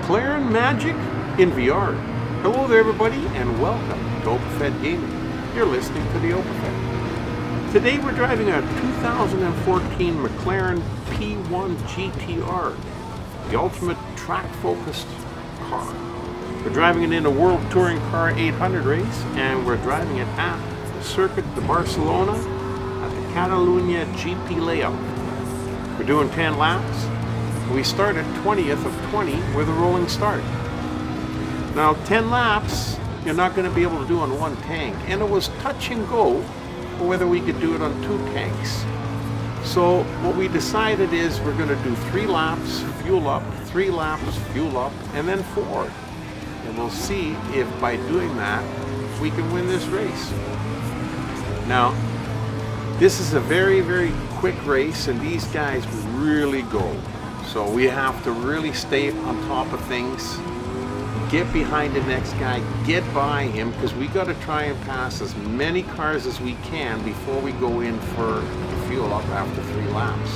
McLaren Magic in VR. Hello there everybody and welcome to OpenFed Gaming. You're listening to the OpenFed. Today we're driving a 2014 McLaren P1 GTR, the ultimate track-focused car. We're driving it in a World Touring Car 800 race, and we're driving it at the Circuit de Barcelona at the Catalunya GP layout. We're doing 10 laps. We start at 20th of 20 with a rolling start. Now 10 laps you're not going to be able to do on one tank, and it was touch and go whether we could do it on two tanks. So what we decided is we're going to do 3 laps, fuel up, 3 laps, fuel up, and then 4. And we'll see if by doing that we can win this race. Now this is a very, very quick race, and these guys really go. So we have to really stay on top of things, get behind the next guy, get by him, because we got to try and pass as many cars as we can before we go in for fuel up after 3 laps.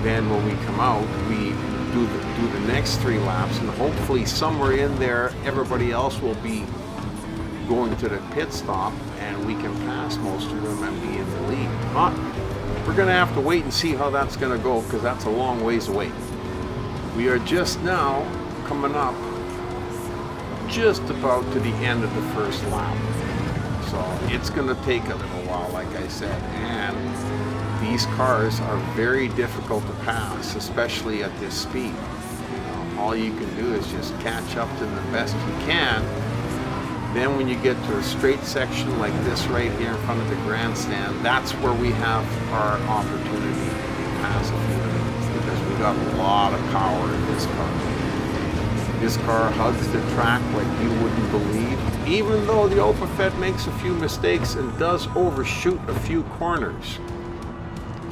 Then when we come out, we do the next 3 laps, and hopefully somewhere in there everybody else will be going to the pit stop and we can pass most of them and be in the lead. But we're going to have to wait and see how that's going to go, because that's a long ways away. We are just now coming up just about to the end of the first lap. So it's going to take a little while, like I said, and these cars are very difficult to pass, especially at this speed. All you can do is just catch up to them the best you can. Then when you get to a straight section like this right here in front of the grandstand, that's where we have our opportunity to pass a few of them, because we got a lot of power in this car. This car hugs the track like you wouldn't believe, even though the OpenFed makes a few mistakes and does overshoot a few corners.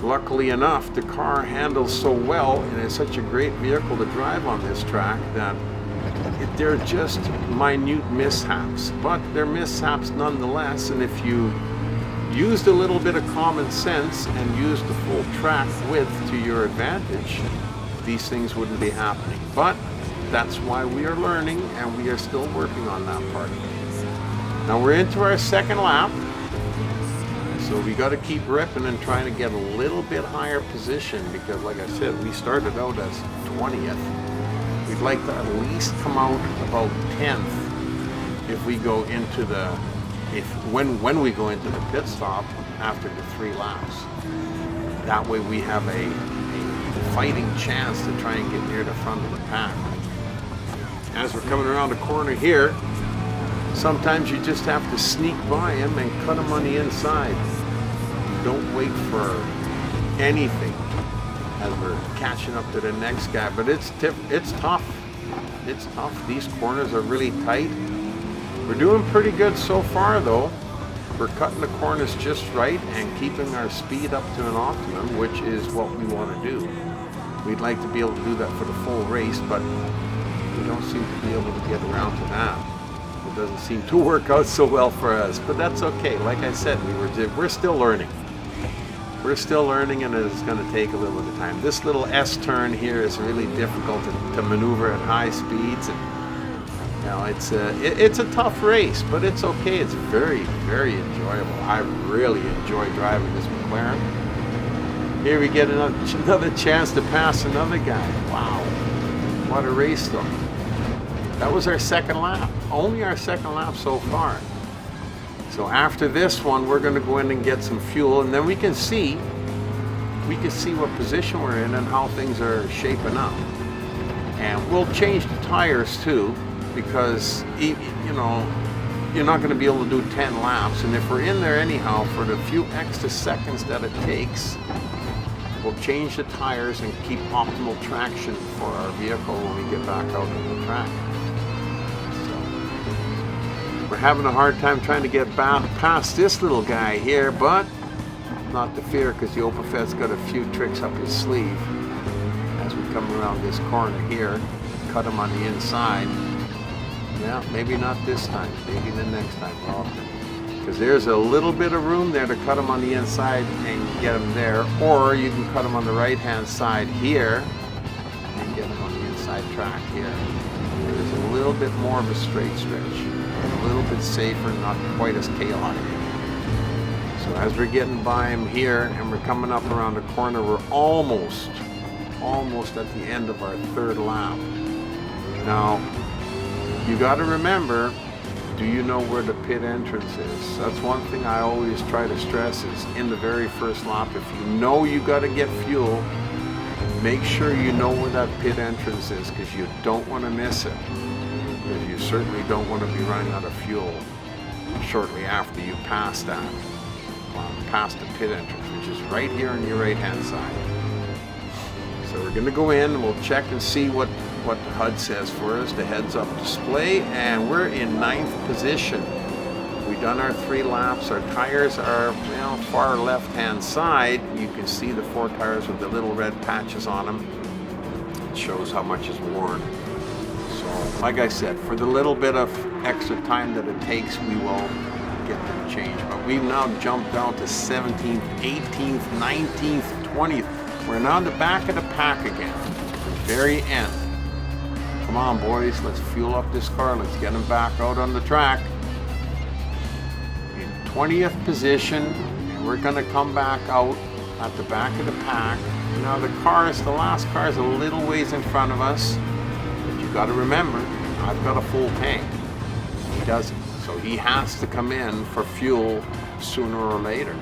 Luckily enough, the car handles so well, and it's such a great vehicle to drive on this track that they're just minute mishaps, but they're mishaps nonetheless. And if you used a little bit of common sense and used the full track width to your advantage, these things wouldn't be happening. But that's why we are learning, and we are still working on that part. Now we're into our second lap, so we got to keep ripping and trying to get a little bit higher position, because like I said, we started out as 20th. We'd like to at least come out about 10th if we go into the, when we go into the pit stop after the 3 laps. That way we have a fighting chance to try and get near the front of the pack. As we're coming around the corner here, sometimes you just have to sneak by him and cut him on the inside. Don't wait for anything as we're catching up to the next guy, but it's tough. It's tough. These corners are really tight. We're doing pretty good so far though. We're cutting the corners just right and keeping our speed up to an optimum, which is what we want to do. We'd like to be able to do that for the full race, but we don't seem to be able to get around to that. It doesn't seem to work out so well for us, but that's okay. Like I said, we're still learning. We're still learning, and it's going to take a little bit of time. This little S turn here is really difficult to maneuver at high speeds. And, you know, it's a tough race, but it's okay. It's very, very enjoyable. I really enjoy driving this McLaren. Here we get another chance to pass another guy. Wow, what a race though. That was our second lap. Only our second lap so far. So after this one, we're going to go in and get some fuel, and then we can see what position we're in and how things are shaping up. And we'll change the tires too, because you know, you're not going to be able to do 10 laps, and if we're in there anyhow for the few extra seconds that it takes, we'll change the tires and keep optimal traction for our vehicle when we get back out on the track. We're having a hard time trying to get past this little guy here, but not to fear, because the OpenFed's got a few tricks up his sleeve. As we come around this corner here, cut him on the inside. Yeah, maybe not this time, maybe the next time. Because there's a little bit of room there to cut him on the inside and get him there, or you can cut him on the right hand side here and get him on the inside track here. There's a little bit more of a straight stretch, a little bit safer, not quite as chaotic. So as we're getting by him here and we're coming up around the corner, we're almost at the end of our third lap. Now, you got to remember, do you know where the pit entrance is? That's one thing I always try to stress is in the very first lap, if you know you got to get fuel, make sure you know where that pit entrance is, because you don't want to miss it. Because you certainly don't want to be running out of fuel shortly after you pass that, past the pit entrance, which is right here on your right hand side. So we're going to go in and we'll check and see what the HUD says for us, the heads-up display, and we're in 9th position. We've done our 3 laps. Our tires are far left-hand side. You can see the 4 tires with the little red patches on them. It shows how much is worn. So, like I said, for the little bit of extra time that it takes, we will get them changed. But we've now jumped down to 17th, 18th, 19th, 20th. We're now in the back of the pack again, the very end. Come on, boys, let's fuel up this car. Let's get him back out on the track. In 20th position, and we're going to come back out at the back of the pack. Now the last car is a little ways in front of us, but you got to remember, I've got a full tank. He doesn't, so he has to come in for fuel sooner or later.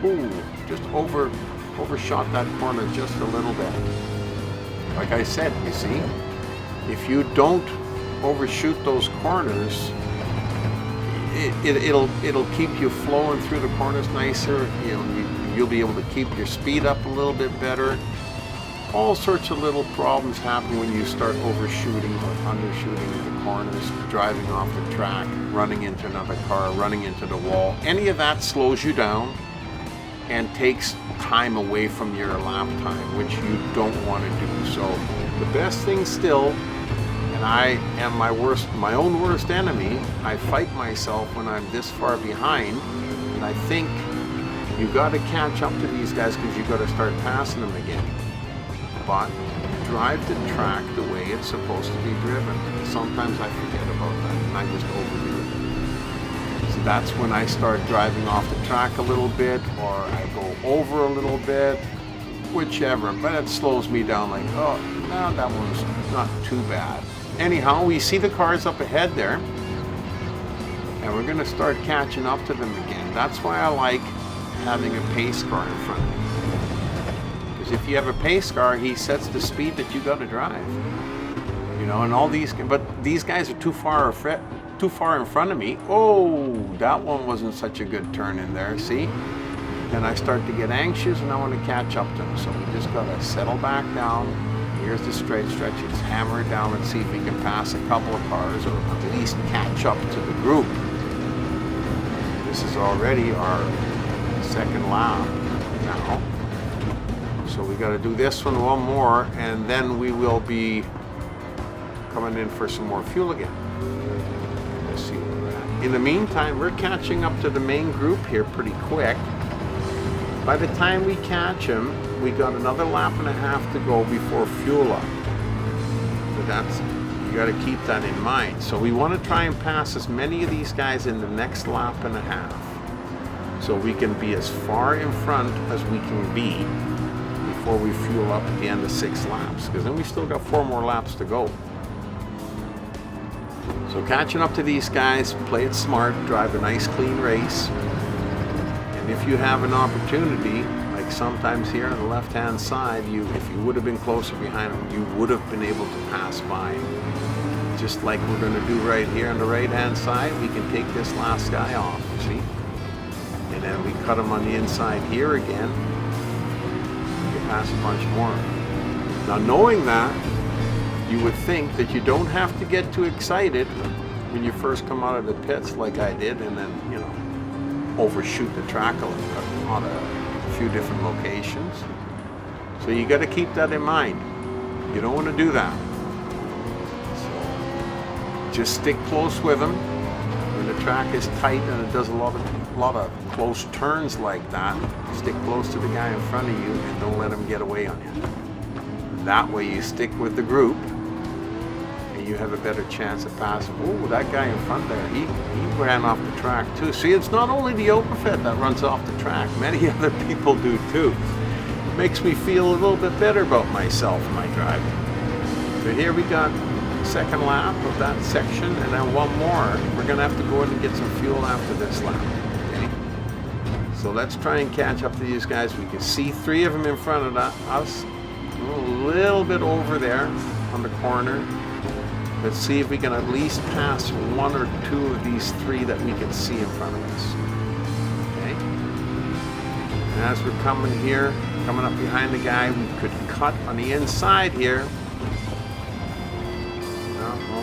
Ooh, just overshot that corner just a little bit. Like I said, you see, if you don't overshoot those corners, it'll keep you flowing through the corners nicer. You'll be able to keep your speed up a little bit better. All sorts of little problems happen when you start overshooting or undershooting the corners, driving off the track, running into another car, running into the wall. Any of that slows you down and takes time away from your lap time, which you don't want to do. So the best thing still, and I am my own worst enemy, I fight myself when I'm this far behind, and I think you got to catch up to these guys because you got to start passing them again. But drive the track the way it's supposed to be driven. Sometimes I forget about that and I just overdo it. So that's when I start driving off the track a little bit, or I go over a little bit, whichever, but it slows me down like, oh, no, that one's not too bad. Anyhow, we see the cars up ahead there, and we're going to start catching up to them again. That's why I like having a pace car in front of me. Because if you have a pace car, he sets the speed that you got to drive. And all these, but these guys are too far in front of me. Oh, that one wasn't such a good turn in there, see? Then I start to get anxious and I want to catch up to them. So we just got to settle back down. Here's the straight stretch. Let's hammer it down and see if we can pass a couple of cars or at least catch up to the group. This is already our second lap now. So we got to do this one more, and then we will be coming in for some more fuel again. Let's see where we're at. In the meantime, we're catching up to the main group here pretty quick. By the time we catch them, we got another lap and a half to go before fuel up. But you got to keep that in mind. So we want to try and pass as many of these guys in the next lap and a half, so we can be as far in front as we can be before we fuel up at the end of 6 laps, because then we still got 4 more laps to go. So catching up to these guys, play it smart, drive a nice clean race. And if you have an opportunity, like sometimes here on the left-hand side, if you would have been closer behind them, you would have been able to pass by. Just like we're going to do right here on the right-hand side, we can take this last guy off, see? And then we cut him on the inside here again. We can pass a bunch more. Now, knowing that, you would think that you don't have to get too excited when you first come out of the pits like I did, and then, overshoot the track on a few different locations. So you got to keep that in mind. You don't want to do that. So just stick close with them. When the track is tight and it does a lot of close turns like that, stick close to the guy in front of you and don't let him get away on you. That way you stick with the group and you have a better chance of passing. Oh, that guy in front there, he ran off the track too. See, it's not only the OpenFed that runs off the track, many other people do too. It makes me feel a little bit better about myself and my driving. So here we got second lap of that section, and then one more. We're gonna have to go in and get some fuel after this lap. Okay. So let's try and catch up to these guys. We can see 3 of them in front of us, a little bit over there on the corner. Let's see if we can at least pass 1 or 2 of these 3 that we can see in front of us. Okay. And as we're coming here, coming up behind the guy, we could cut on the inside here.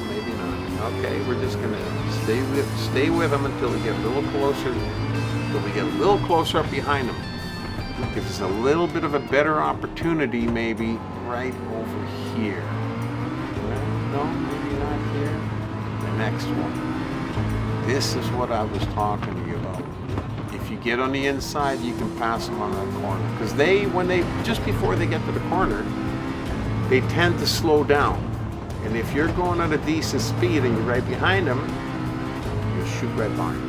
Maybe not. Okay, we're just gonna stay with them until we get a little closer up behind them. Gives us a little bit of a better opportunity, maybe right over here. No, maybe not here. The next one. This is what I was talking to you about. If you get on the inside, you can pass them on that corner. Because just before they get to the corner, they tend to slow down. And if you're going at a decent speed and you're right behind them, you'll shoot right by them.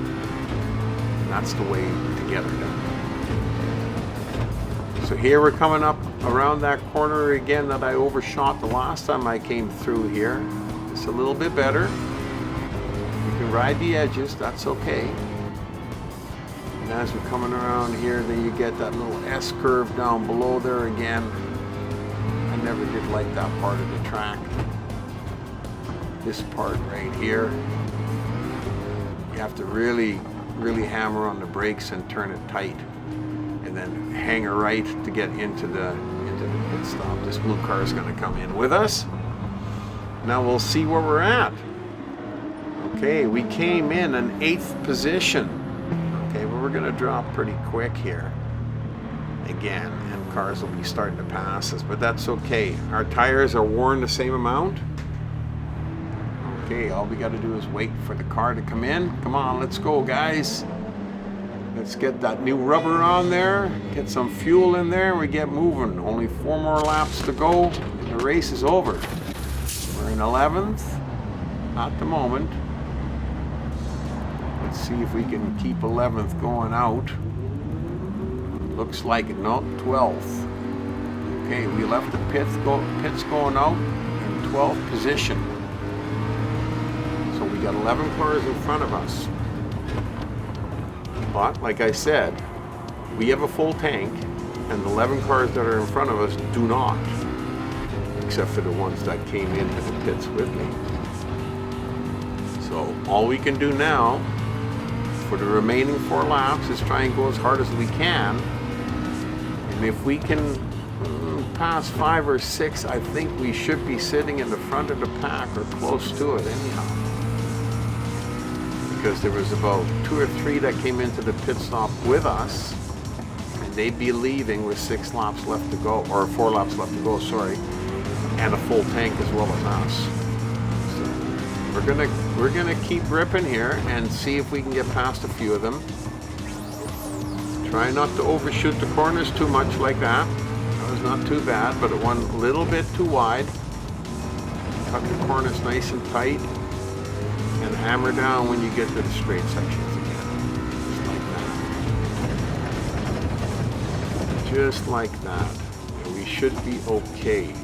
And that's the way to get her done. So here we're coming up around that corner again that I overshot the last time I came through here. It's a little bit better. You can ride the edges, that's okay. And as we're coming around here, then you get that little S curve down below there again. I never did like that part of the track. This part right here, you have to really hammer on the brakes and turn it tight, and then hang a right to get into the pit stop. This blue car is going to come in with us. Now we'll see where we're at. Okay, we came in an 8th position. Okay, but we're going to drop pretty quick here again, and cars will be starting to pass us, but that's okay. Our tires are worn the same amount. Okay, all we got to do is wait for the car to come in. Come on, let's go, guys. Let's get that new rubber on there, get some fuel in there, and we get moving. Only 4 more laps to go, and the race is over. We're in 11th at the moment. Let's see if we can keep 11th going out. Looks like it, no, 12th. Okay, we left the pits going out in 12th position. So we got 11 cars in front of us. But like I said, we have a full tank, and the 11 cars that are in front of us do not, except for the ones that came into the pits with me. So all we can do now for the remaining 4 laps is try and go as hard as we can. And if we can pass 5 or 6, I think we should be sitting in the front of the pack or close to it anyhow. Because there was about 2 or 3 that came into the pit stop with us, and they'd be leaving with 6 laps left to go, or 4 laps left to go, sorry, and a full tank as well as us. So we're gonna keep ripping here and see if we can get past a few of them. Try not to overshoot the corners too much like that. That was not too bad, but it went a little bit too wide. Cut the corners nice and tight. And hammer down when you get to the straight sections again. Just like that. And we should be okay.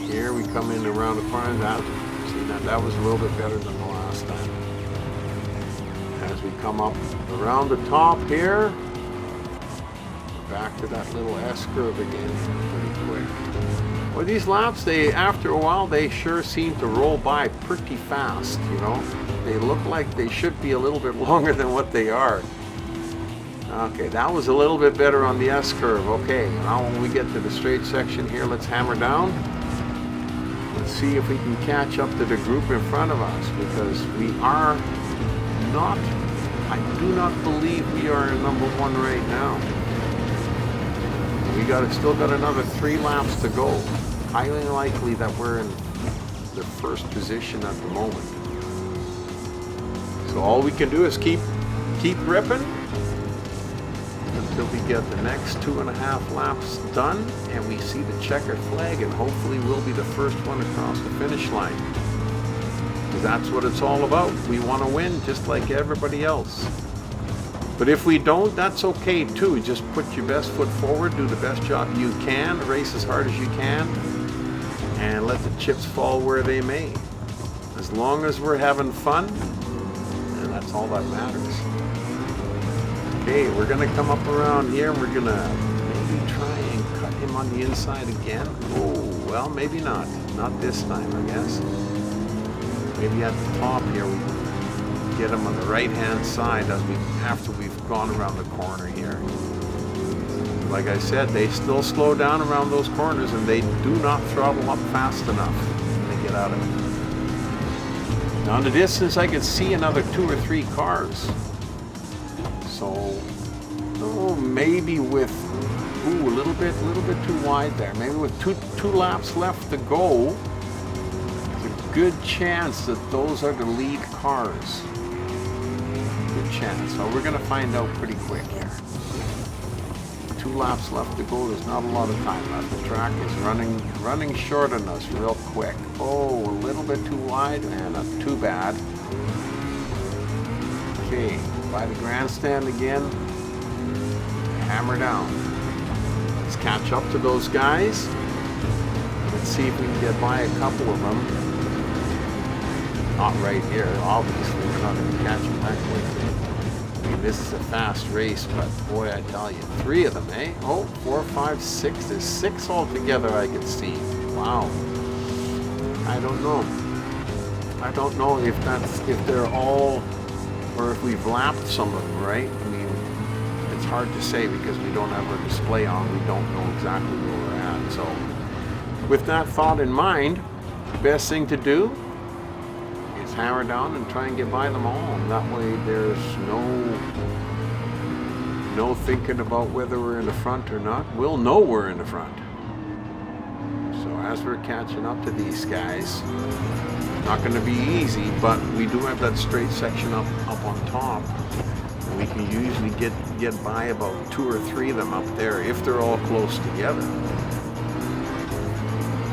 Here we come in around the corner. That was a little bit better than the last time. As we come up around the top here, back to that little S curve again pretty quick. Well, these laps, after a while, they sure seem to roll by pretty fast, you know. They look like they should be a little bit longer than what they are. Okay, that was a little bit better on the S curve. Okay, now when we get to the straight section here, let's hammer down. Let's see if we can catch up to the group in front of us, because we are not, I do not believe we are in number 1 right now. We still got another 3 laps to go. Highly likely that we're in the first position at the moment. So all we can do is keep ripping and till we get the next 2.5 laps done and we see the checkered flag, and hopefully we'll be the first one across the finish line. Because that's what it's all about. We want to win just like everybody else. But if we don't, that's okay too. Just put your best foot forward, do the best job you can, race as hard as you can, and let the chips fall where they may. As long as we're having fun, and that's all that matters. Okay, we're gonna come up around here and we're gonna maybe try and cut him on the inside again. Oh, well, maybe not. Not this time, I guess. Maybe at the top here we can get him on the right-hand side after we've gone around the corner here. Like I said, they still slow down around those corners and they do not throttle up fast enough when they get out of it. Now in the distance I could see another 2 or 3 cars. So maybe with a little bit too wide there. Maybe with two laps left to go, there's a good chance that those are the lead cars. Good chance. So we're gonna find out pretty quick here. 2 laps left to go. There's not a lot of time left. The track is running short on us real quick. Oh, a little bit too wide, and not too bad. Okay, by the grandstand again. Hammer down. Let's catch up to those guys. Let's see if we can get by a couple of them. Not right here, obviously. We're not going to catch them that quickly. I mean, this is a fast race, but boy, I tell you, 3 of them, eh? Oh, 4, 5, 6. There's 6 altogether I can see. Wow. I don't know. I don't know if they're all, or if we've lapped some of them, right? I mean, it's hard to say because we don't have our display on. We don't know exactly where we're at. So, with that thought in mind, the best thing to do is hammer down and try and get by them all. And that way there's no thinking about whether we're in the front or not. We'll know we're in the front. So as we're catching up to these guys, not going to be easy, but we do have that straight section up on top. And we can usually get by about 2 or 3 of them up there if they're all close together.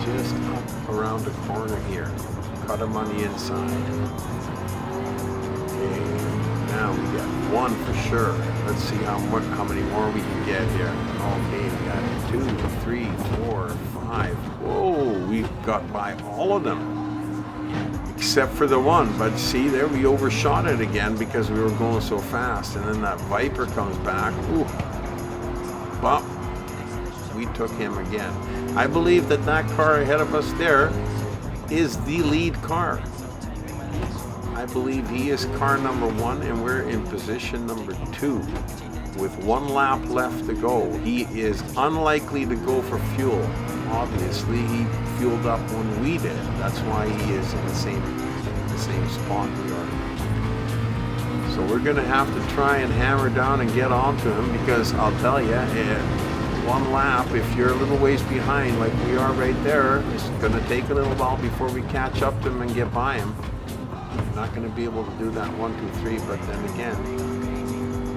Just up around the corner here. Cut them on the inside. Okay, now we got 1 for sure. Let's see how many more we can get here. Okay, we got 2, 3, 4, 5. Whoa, we've got by all of them. Except for the 1, but see there, we overshot it again because we were going so fast, and then that Viper comes back. Ooh. Well, we took him again. I believe that car ahead of us there is the lead car. I believe he is car number 1 and we're in position number 2 with 1 lap left to go. He is unlikely to go for fuel. Obviously, he fueled up when we did. That's why he is in the same spot we are. So we're going to have to try and hammer down and get onto him, because I'll tell you, 1 lap, if you're a little ways behind like we are right there, it's going to take a little while before we catch up to him and get by him. We're not going to be able to do that 1, 2, 3, but then again,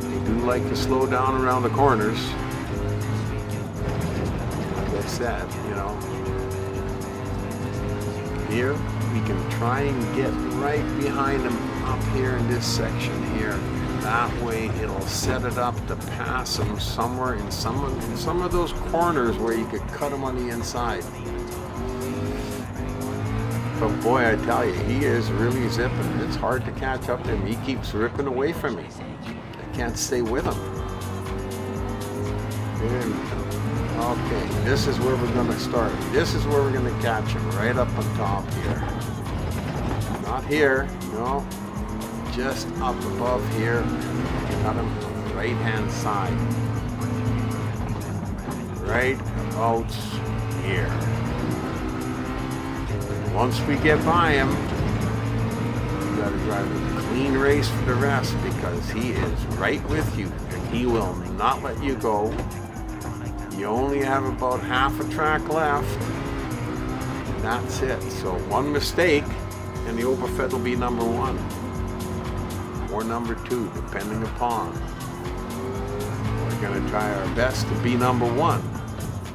they do like to slow down around the corners. Like I said, you know, here we can try and get right behind him up here in this section here. That way it'll set it up to pass him somewhere in some of those corners where you could cut him on the inside. But boy, I tell you, he is really zipping. It's hard to catch up to him. He keeps ripping away from me. I can't stay with him. Okay, this is where we're going to start. This is where we're going to catch him, right up on top here. Not here, no. Just up above here. Cut him on the right-hand side. Right about here. Once we get by him, we got to drive a clean race for the rest, because he is right with you and he will not let you go. You only have about half a track left, and that's it. So 1 mistake and the Oberfed will be number 1 or number 2, depending upon. Boy, going to try our best to be number one.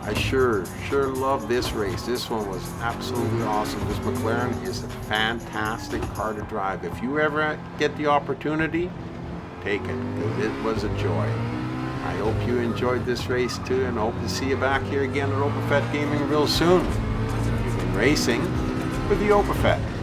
I sure love this race. This one was absolutely awesome. This McLaren is a fantastic car to drive. If you ever get the opportunity, take it, because it was a joy. I hope you enjoyed this race too, and I hope to see you back here again at OpenFet Gaming real soon. You've been racing with the OpenFet.